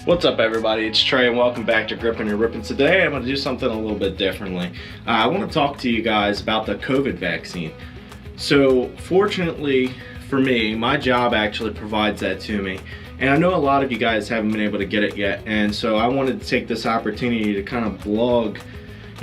What's up, everybody? It's Trey and welcome back to Gripping and Ripping. Today I'm going to do something a little bit differently. I want to talk to you guys about the COVID vaccine. So fortunately for me, my job actually provides that to me. And I know a lot of you guys haven't been able to get it yet, and so I wanted to take this opportunity to kind of blog,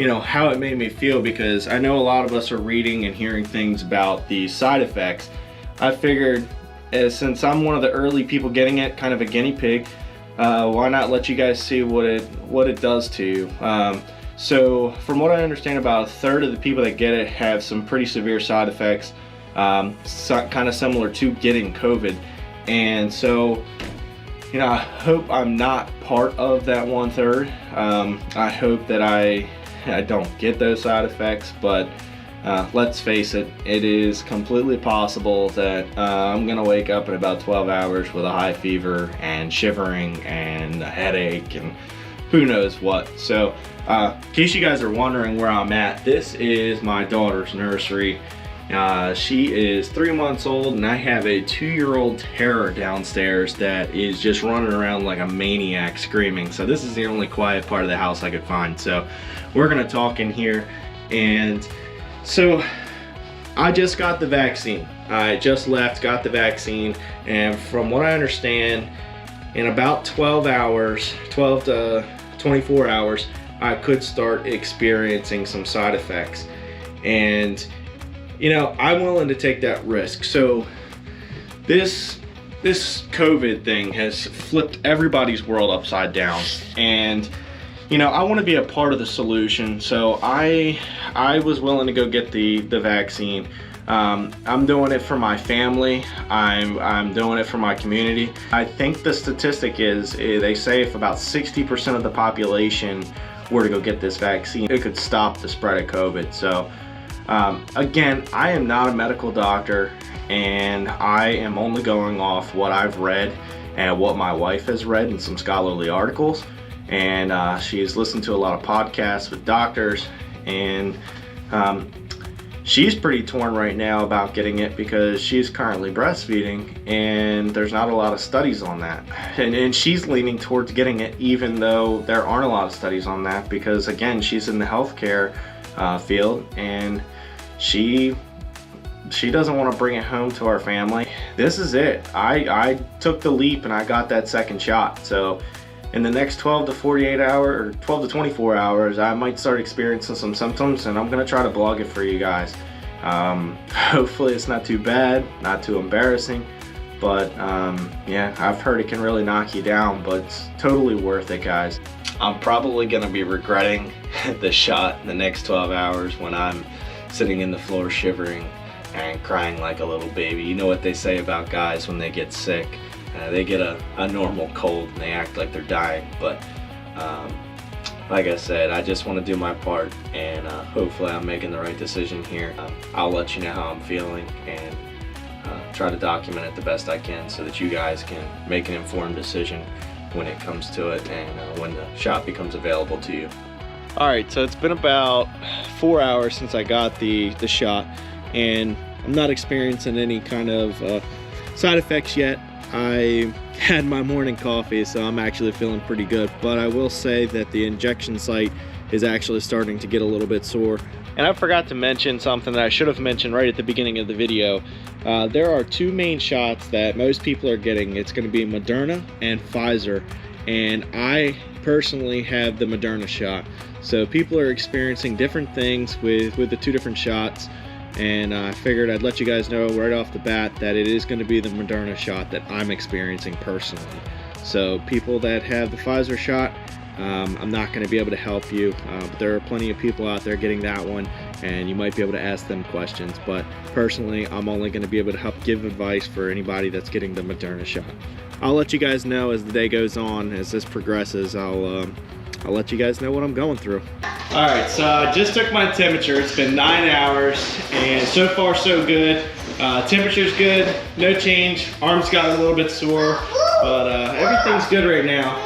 how it made me feel, because I know a lot of us are reading and hearing things about the side effects. I figured, since I'm one of the early people getting it, kind of a guinea pig, why not let you guys see what it does to you. So from what I understand, about a third of the people that get it have some pretty severe side effects, kind of similar to getting COVID. And so I hope I'm not part of that 1/3. I hope that I don't get those side effects, but let's face it, it is completely possible that I'm gonna wake up in about 12 hours with a high fever and shivering and a headache and who knows what. So in case you guys are wondering where I'm at, this is my daughter's nursery. She is 3 months old, and I have a 2-year-old terror downstairs that is just running around like a maniac screaming. So this is the only quiet part of the house I could find. So we're gonna talk in here. And so I just got the vaccine. I just got the vaccine, and from what I understand, in about 12 to 24 hours, I could start experiencing some side effects. And I'm willing to take that risk. So this COVID thing has flipped everybody's world upside down, and I want to be a part of the solution. So I was willing to go get the vaccine. I'm doing it for my family. I'm doing it for my community. I think the statistic is they say if about 60% of the population were to go get this vaccine, it could stop the spread of COVID. So again, I am not a medical doctor, and I am only going off what I've read and what my wife has read in some scholarly articles. And she's listened to a lot of podcasts with doctors, and she's pretty torn right now about getting it because she's currently breastfeeding, and there's not a lot of studies on that. And she's leaning towards getting it, even though there aren't a lot of studies on that, because again, she's in the healthcare field, and she doesn't want to bring it home to our family. This is it. I took the leap and I got that second shot. So in the next 12 to 48 hours, or 12 to 24 hours, I might start experiencing some symptoms, and I'm gonna try to blog it for you guys. Hopefully it's not too bad, not too embarrassing, but yeah, I've heard it can really knock you down, but it's totally worth it, guys. I'm probably gonna be regretting the shot in the next 12 hours when I'm sitting in the floor shivering and crying like a little baby. You know what they say about guys when they get sick? They get a normal cold and they act like they're dying. But like I said, I just want to do my part, and hopefully I'm making the right decision here. I'll let you know how I'm feeling, and try to document it the best I can so that you guys can make an informed decision when it comes to it, and when the shot becomes available to you. Alright, so it's been about 4 hours since I got the shot, and I'm not experiencing any kind of side effects yet. I had my morning coffee, so I'm actually feeling pretty good, but I will say that the injection site is actually starting to get a little bit sore. And I forgot to mention something that I should have mentioned right at the beginning of the video. There are 2 main shots that most people are getting. It's going to be Moderna and Pfizer, and I personally have the Moderna shot. So people are experiencing different things with the 2 different shots, and I figured I'd let you guys know right off the bat that it is going to be the Moderna shot that I'm experiencing personally. So people that have the Pfizer shot, I'm not going to be able to help you, but there are plenty of people out there getting that one, and you might be able to ask them questions. But personally, I'm only going to be able to help give advice for anybody that's getting the Moderna shot. I'll let you guys know as the day goes on, as this progresses. I'll let you guys know what I'm going through. Alright, so I just took my temperature. It's been 9 hours, and so far so good. Temperature's good, no change. Arms got a little bit sore, but everything's good right now.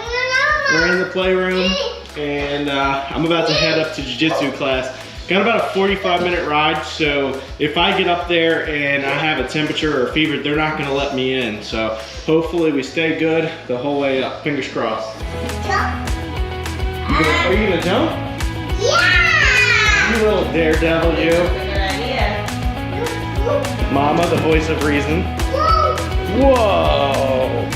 We're in the playroom, and I'm about to head up to jiu-jitsu class. Got about a 45-minute ride, so if I get up there and I have a temperature or a fever, they're not gonna let me in. So hopefully we stay good the whole way up. Fingers crossed. Are you gonna jump? Yeah! You little daredevil, you. Good idea. Mama, the voice of reason. Whoa!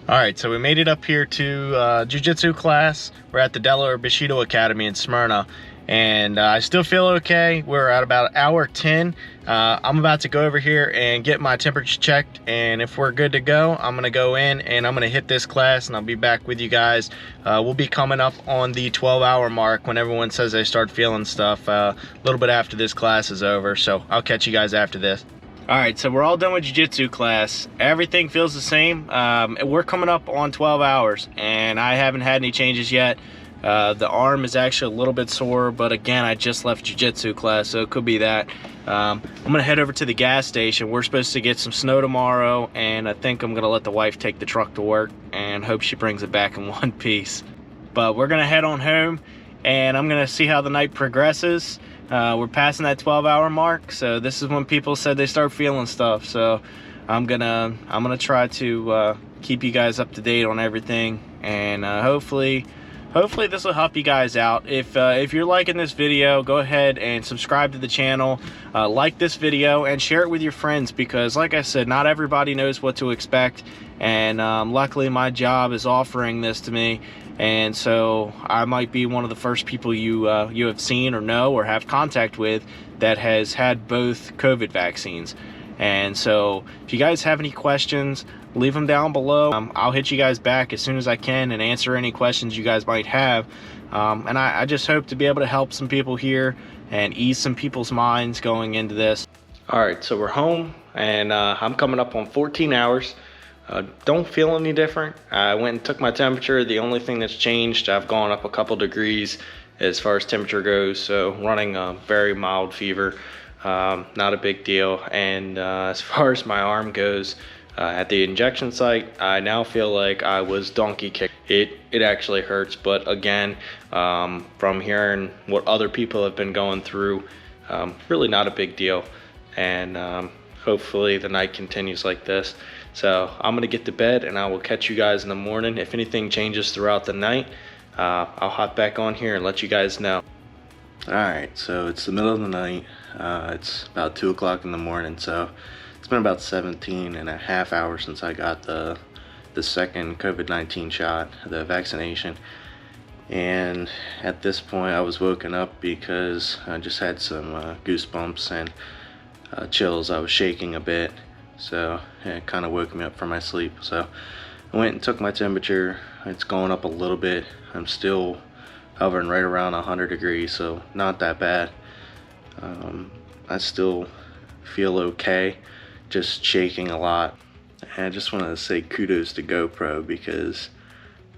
All right, so we made it up here to jiu-jitsu class. We're at the Delaware Bushido Academy in Smyrna, and I still feel okay. We're at about hour 10. I'm about to go over here and get my temperature checked, and if we're good to go, I'm gonna go in and I'm gonna hit this class, and I'll be back with you guys. We'll be coming up on the 12-hour mark when everyone says they start feeling stuff a little bit after this class is over, so I'll catch you guys after this. All right, so we're all done with jiu-jitsu class. Everything feels the same. We're coming up on 12 hours, and I haven't had any changes yet. The arm is actually a little bit sore, but again, I just left jiu-jitsu class, so it could be that. I'm gonna head over to the gas station. We're supposed to get some snow tomorrow, and I think I'm gonna let the wife take the truck to work and hope she brings it back in one piece. But we're gonna head on home, and I'm gonna see how the night progresses. We're passing that 12-hour mark, so this is when people said they start feeling stuff. So I'm gonna try to keep you guys up to date on everything, and hopefully this will help you guys out. If you're liking this video, go ahead and subscribe to the channel, like this video, and share it with your friends, because like I said, not everybody knows what to expect, and luckily my job is offering this to me, and so I might be one of the first people you have seen or know or have contact with that has had both COVID vaccines. And so if you guys have any questions, leave them down below. I'll hit you guys back as soon as I can and answer any questions you guys might have. And I just hope to be able to help some people here and ease some people's minds going into this. All right, so we're home, and I'm coming up on 14 hours. Don't feel any different. I went and took my temperature. The only thing that's changed, I've gone up a couple degrees as far as temperature goes, so running a very mild fever. Not a big deal. And as far as my arm goes, at the injection site, I now feel like I was donkey kicked. It actually hurts, but again, from hearing what other people have been going through, really not a big deal. And hopefully the night continues like this. So I'm gonna get to bed, and I will catch you guys in the morning. If anything changes throughout the night, I'll hop back on here and let you guys know. All right, so it's the middle of the night. It's about 2 o'clock in the morning, so it's been about 17 and a half hours since I got the second COVID-19 shot, the vaccination. And at this point, I was woken up because I just had some goosebumps and chills. I was shaking a bit, so it kind of woke me up from my sleep. So I went and took my temperature. It's going up a little bit. I'm still hovering right around 100 degrees, so not that bad. I still feel okay, just shaking a lot. And I just want to say kudos to GoPro, because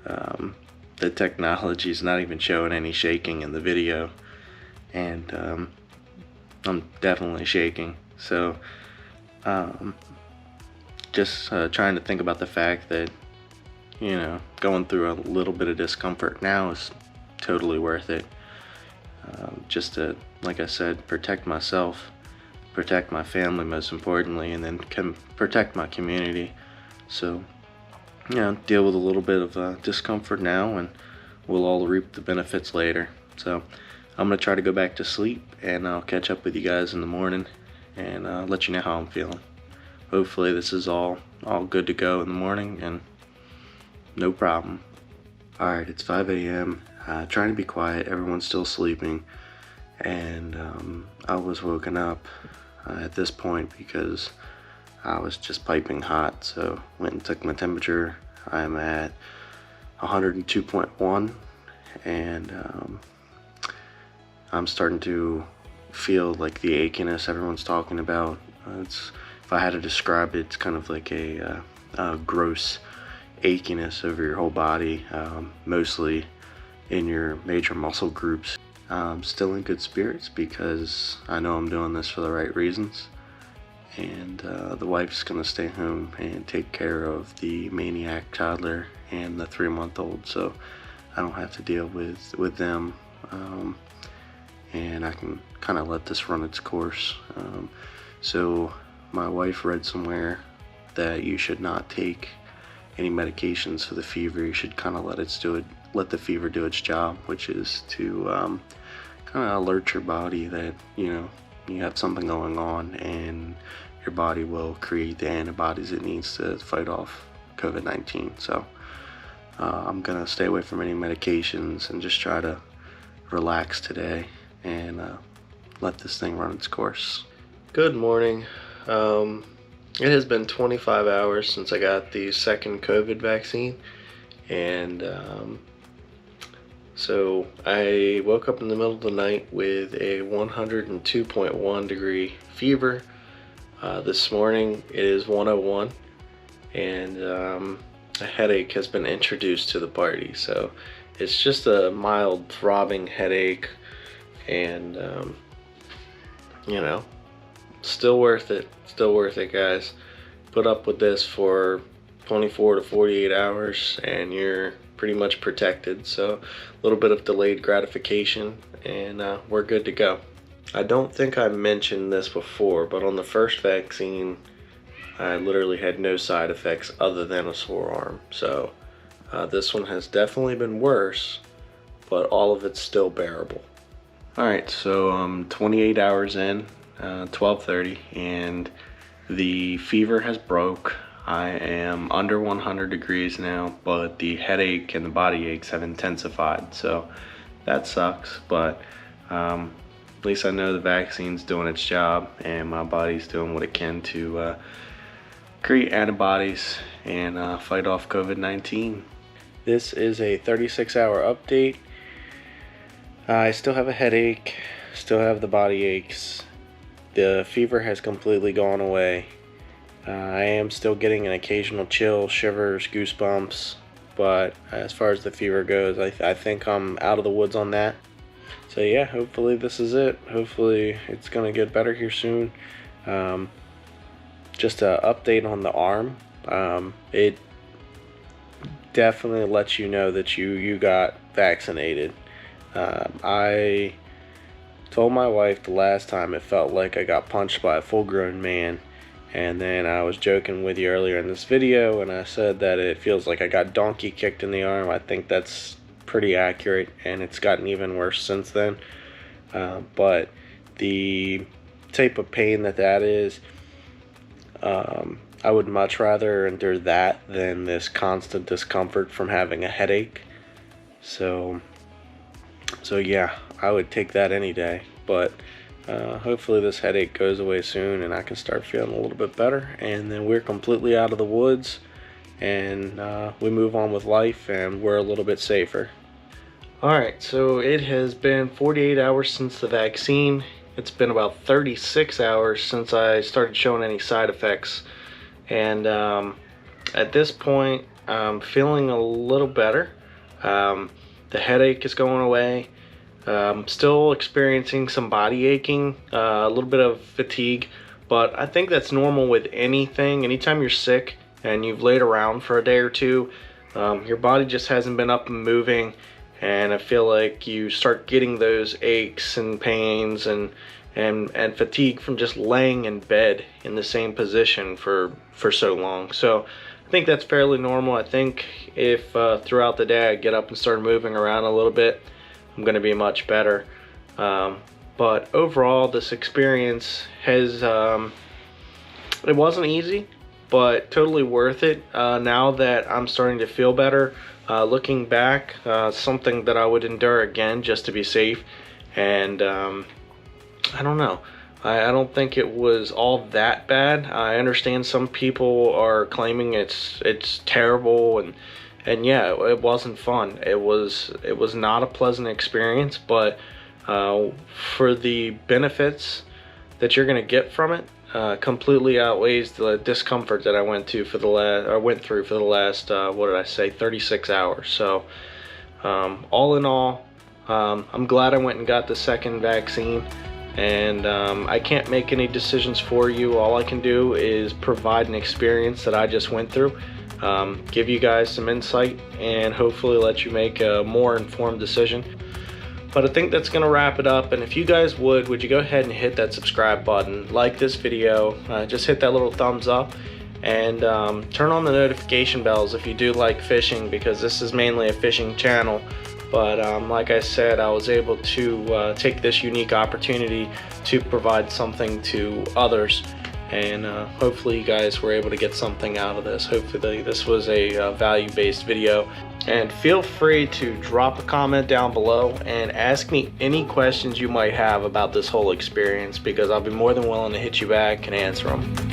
the technology is not even showing any shaking in the video, and I'm definitely shaking. So just trying to think about the fact that, you know, going through a little bit of discomfort now is totally worth it. Just to, like I said, protect myself, protect my family most importantly, and then protect my community. So, you know, deal with a little bit of discomfort now, and we'll all reap the benefits later. So I'm gonna try to go back to sleep, and I'll catch up with you guys in the morning and let you know how I'm feeling. Hopefully this is all good to go in the morning and no problem. Alright, it's 5 a.m. Trying to be quiet, everyone's still sleeping, and I was woken up at this point because I was just piping hot. So went and took my temperature. I'm at 102.1, and I'm starting to feel like the achiness everyone's talking about. If I had to describe it, it's kind of like a gross achiness over your whole body, mostly in your major muscle groups. I'm still in good spirits because I know I'm doing this for the right reasons, and the wife's gonna stay home and take care of the maniac toddler and the 3-month-old, so I don't have to deal with them. and I can kind of let this run its course. So my wife read somewhere that you should not take any medications for the fever. You should kind of let the fever do its job, which is to kind of alert your body that you have something going on, and your body will create the antibodies it needs to fight off COVID-19. So I'm gonna stay away from any medications and just try to relax today and let this thing run its course. Good morning. It has been 25 hours since I got the second COVID vaccine, and so I woke up in the middle of the night with a 102.1 degree fever. This morning it is 101, and a headache has been introduced to the party. So it's just a mild throbbing headache, and still worth it. Still worth it, guys. Put up with this for 24 to 48 hours and you're pretty much protected. So a little bit of delayed gratification, and we're good to go. I don't think I mentioned this before, but on the first vaccine I literally had no side effects other than a sore arm. So this one has definitely been worse, but all of it's still bearable. Alright, so 28 hours in, 12:30, and the fever has broke. I am under 100 degrees now, but the headache and the body aches have intensified, so that sucks. But at least I know the vaccine's doing its job and my body's doing what it can to create antibodies and fight off COVID-19. This is a 36-hour update. I still have a headache, still have the body aches. The fever has completely gone away. I am still getting an occasional chill, shivers, goosebumps, but as far as the fever goes, I think I'm out of the woods on that. So yeah, hopefully this is it. Hopefully it's gonna get better here soon. Just an update on the arm. It definitely lets you know that you got vaccinated. I told my wife the last time it felt like I got punched by a full-grown man, and then I was joking with you earlier in this video and I said that it feels like I got donkey kicked in the arm. I think that's pretty accurate, and it's gotten even worse since then. But the type of pain that is, I would much rather endure that than this constant discomfort from having a headache. So yeah, I would take that any day. But hopefully this headache goes away soon and I can start feeling a little bit better, and then we're completely out of the woods and we move on with life and we're a little bit safer. Alright, so it has been 48 hours since the vaccine. It's been about 36 hours since I started showing any side effects, and at this point I'm feeling a little better. The headache is going away. I'm still experiencing some body aching, a little bit of fatigue, but I think that's normal with anything. Anytime you're sick and you've laid around for a day or two, your body just hasn't been up and moving, and I feel like you start getting those aches and pains and fatigue from just laying in bed in the same position for so long. So I think that's fairly normal. I think if throughout the day I get up and start moving around a little bit, I'm going to be much better. But overall, this experience has, it wasn't easy, but totally worth it. Now that I'm starting to feel better, looking back, something that I would endure again just to be safe. And I don't know. I don't think it was all that bad. I understand some people are claiming it's terrible, and yeah, it wasn't fun. It was not a pleasant experience, but for the benefits that you're gonna get from it, completely outweighs the discomfort that I went through for the last 36 hours. So all in all, I'm glad I went and got the second vaccine, and I can't make any decisions for you. All I can do is provide an experience that I just went through, give you guys some insight, and hopefully let you make a more informed decision. But I think that's going to wrap it up. And if you guys would you go ahead and hit that subscribe button, like this video, just hit that little thumbs up, and turn on the notification bells if you do like fishing, because this is mainly a fishing channel. But like I said, I was able to take this unique opportunity to provide something to others, and hopefully you guys were able to get something out of this. Hopefully this was a value-based video. And feel free to drop a comment down below and ask me any questions you might have about this whole experience, because I'll be more than willing to hit you back and answer them.